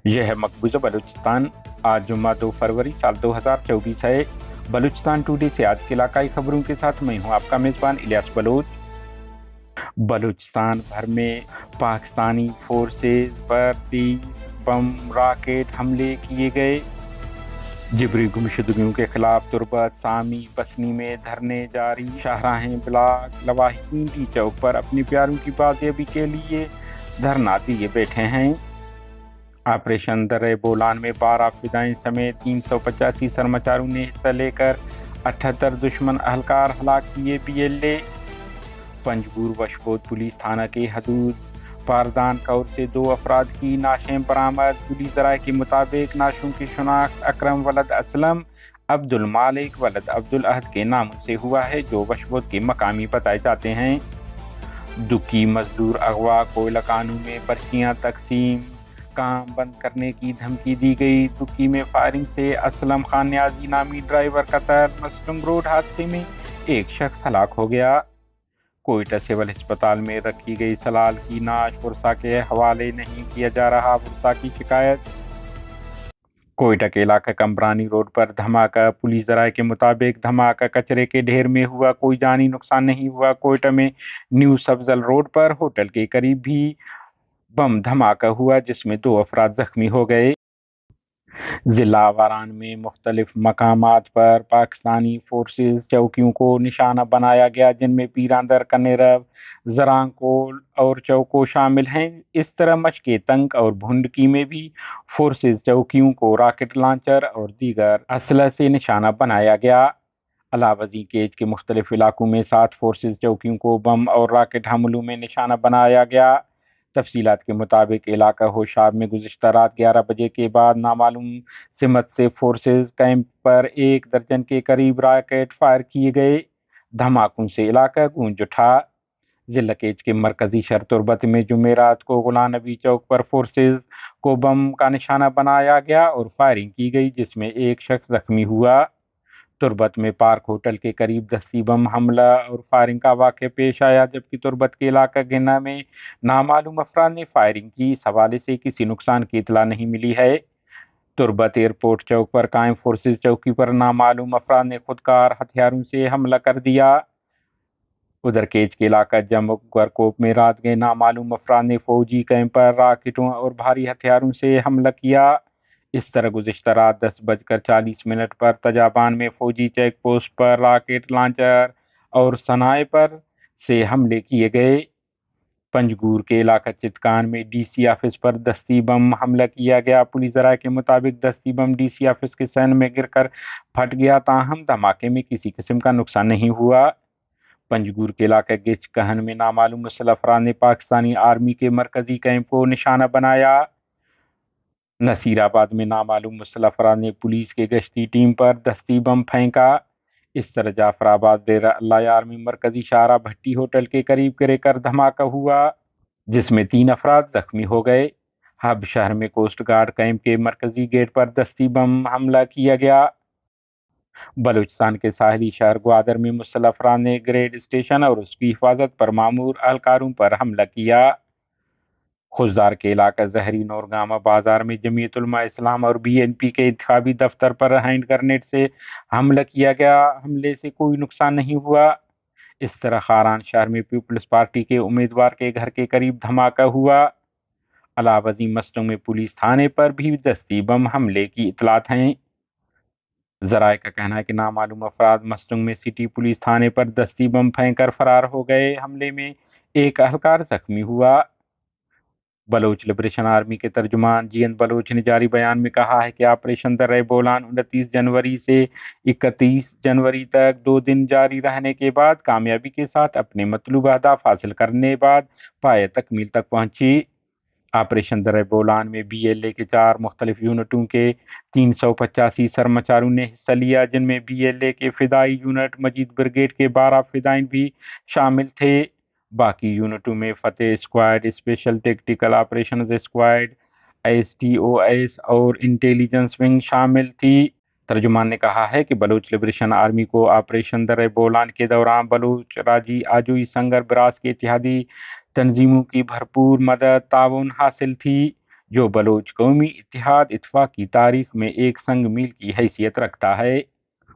यह है मकबूजा बलूचिस्तान। आज जुम्मा 2 फरवरी साल 2024 है। बलूचिस्तान टुडे से आज की इलाकाई खबरों के साथ मैं हूं आपका मेजबान इलियास बलोच। बलूचिस्तान भर में पाकिस्तानी फोर्सेज पर 30 बम रॉकेट हमले किए गए। जिबरी गुमशुदगियों के खिलाफ तुरबत सामी बसनी में धरने जारी। शाहराहें ब्लॉक लवाहिकी चौक पर अपने प्यारों की बाजियाबी के लिए धरना दिए बैठे हैं। ऑपरेशन दर्रे बोलान में 12 फिदाइन समेत 385 सरमाचारों ने हिस्सा लेकर 78 दुश्मन अहलकार हलाक किए। BLA पंजगूर वशबोद पुलिस थाना के हदूद पारदान कौर से 2 अफराद की नाशें बरामद। पुलिस राय के मुताबिक नाशों की शनाख्त अकरम वलद असलम, अब्दुल मालिक वलद अब्दुल अहद के नाम से हुआ है, जो वशबोद के मकामी बताए जाते हैं। दुखी मजदूर अगवा, कोयला कानून में पर्चियाँ तकसीम, काम बंद करने की धमकी दी गई। दुखी में फायरिंग से असलम खान न्याजी नामी ड्राइवर कतर। मस्टंग रोड हादसे में एक शख्स हलाक हो गया। कोयटा सिविल अस्पताल में रखी गई सलाल की नाश बुरसा के हवाले नहीं किया जा रहा, बुरसा की शिकायत। कोयटा के इलाका कमरानी रोड पर धमाका। पुलिस राय के मुताबिक धमाका कचरे के ढेर में हुआ, कोई जानी नुकसान नहीं हुआ। कोयटा में न्यू सब्जल रोड पर होटल के करीब भी बम धमाका हुआ, जिसमें 2 अफराद जख्मी हो गए। जिला वारान में मुख्तलिफ मकामात पर पाकिस्तानी फोर्सेज चौकियों को निशाना बनाया गया, जिनमें पीरांदर, कनेरव, जरांकोल और चौको शामिल हैं। इस तरह मशके तंक और भुंडकी में भी फोर्सेज चौकियों को रॉकेट लॉन्चर और दीगर असलह से निशाना बनाया गया। अलावजी केज के मुख्तलिफ इलाकों में 7 फोर्सेज चौकियों को बम और रॉकेट हमलों में निशाना बनाया गया। तफसीलात के मुताबिक इलाका होशाब में गुज़िश्ता रात 11 बजे के बाद नामालूम सिमत से फोर्सेज कैंप पर 1 दर्जन के करीब रॉकेट फायर किए गए। धमाकों से इलाका गूंज उठा। जिला केज के मरकजी शहर तुरबत में जुमेरात को गुलाम नबी चौक पर फोर्सेज को बम का निशाना बनाया गया और फायरिंग की गई, जिसमें एक शख्स जख्मी हुआ। तुरबत में पार्क होटल के करीब दस्ती बम हमला और फायरिंग का वाक़या पेश आया, जबकि तुरबत के इलाका गिना में नामालूम अफराद ने फायरिंग की। इस हवाले से किसी नुकसान की इतला नहीं मिली है। तुरबत एयरपोर्ट चौक पर कायम फोर्सेज चौकी पर नामालूम अफराद ने खुदकार हथियारों से हमला कर दिया। उधर केज के इलाका जमुक गरकोप में रात गए नामालूम अफराद ने फौजी कैंप पर रॉकेटों और भारी हथियारों से हमला किया। इस तरह गुज़िश्ता रात 10:40 पर तजाबान में फौजी चेक पोस्ट पर रॉकेट लॉन्चर और सनाए पर से हमले किए गए। पंजगूर के इलाका चितकान में DC ऑफिस पर दस्ती बम हमला किया गया। पुलिस राय के मुताबिक दस्ती बम DC ऑफिस के सैन में गिरकर फट गया, ताहम धमाके में किसी किस्म का नुकसान नहीं हुआ। पंजगूर के इलाका गिच कहन में नामालूम मुसल्लह अफराद ने पाकिस्तानी आर्मी के मरकजी कैंप को निशाना बनाया। नसीराबाद में नामालूम मुसल्लह अफराद ने पुलिस के गश्ती टीम पर दस्ती बम फेंका। इस तरह जाफराबाद डेरा अल्लाह यार में मरकजी शाहरा भट्टी होटल के करीब गिरकर धमाका हुआ, जिसमें 3 अफराद जख्मी हो गए। हब शहर में कोस्ट गार्ड कैंप के मरकजी गेट पर दस्ती बम हमला किया गया। बलूचिस्तान के साहली शहर ग्वादर में मुसल्लह अफराद ने ग्रेड स्टेशन और उसकी हिफाजत पर मामूर अहलकारों पर हमला किया। खुजदार के इलाका जहरी नौरगामा बाजार में जमीयत उलमा इस्लाम और BNP के इंतखाबी दफ्तर पर हैंड ग्रेनेड से हमला किया गया। हमले से कोई नुकसान नहीं हुआ। इस तरह खारान शहर में पीपल्स पार्टी के उम्मीदवार के घर के करीब धमाका हुआ। अलावजी मस्टों में पुलिस थाने पर भी दस्ती बम हमले की इतलात हैं। जराए का कहना है कि नामालूम अफराद मस्टों में सिटी पुलिस थाने पर दस्ती बम फेंक फरार हो गए। हमले में एक अहलकार जख्मी हुआ। बलोच लिबरेशन आर्मी के तर्जुमान GN बलोच ने जारी बयान में कहा है कि ऑपरेशन दर्रे बोलान 29 जनवरी से 31 जनवरी तक 2 दिन जारी रहने के बाद कामयाबी के साथ अपने मतलूबा अहदाफ हासिल करने बाद पाए तकमील तक पहुंची। ऑपरेशन दर्रे बोलान में BLA के 4 मुख्तलिफ यूनिटों के 385 सरमाचारों ने हिस्सा लिया, जिनमें BLA के फिदाई यूनिट मजीद ब्रिगेड के 12 फिदाइन भी शामिल थे। बाकी यूनिटों में Fateh squad, special tactical operations squad, STOS और इंटेलिजेंस विंग शामिल थी। तर्जुमान ने कहा है कि बलूच लिबरेशन आर्मी को ऑपरेशन दर्रे बोलान के दौरान बलूच राजी आजोई संगर ब्रास के इत्तेहादी तंजीमों की भरपूर मदद ताउन हासिल थी, جو بلوچ قومی اتحاد اتفاق کی تاریخ میں ایک سنگ میل کی حیثیت رکھتا ہے۔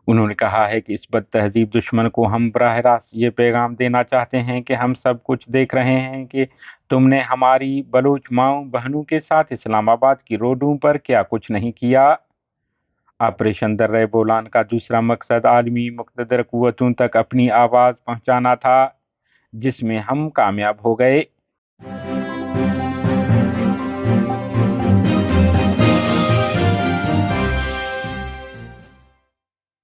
انہوں نے کہا ہے کہ اس بد تہذیب دشمن کو ہم براہ راست یہ پیغام دینا چاہتے ہیں کہ ہم سب کچھ دیکھ رہے ہیں کہ تم نے ہماری بلوچ ماؤں بہنوں کے ساتھ اسلام آباد کی روڈوں پر کیا کچھ نہیں کیا۔ آپریشن درہ بولان کا دوسرا مقصد عالمی مقتدر قوتوں تک اپنی آواز پہنچانا تھا، جس میں ہم کامیاب ہو گئے۔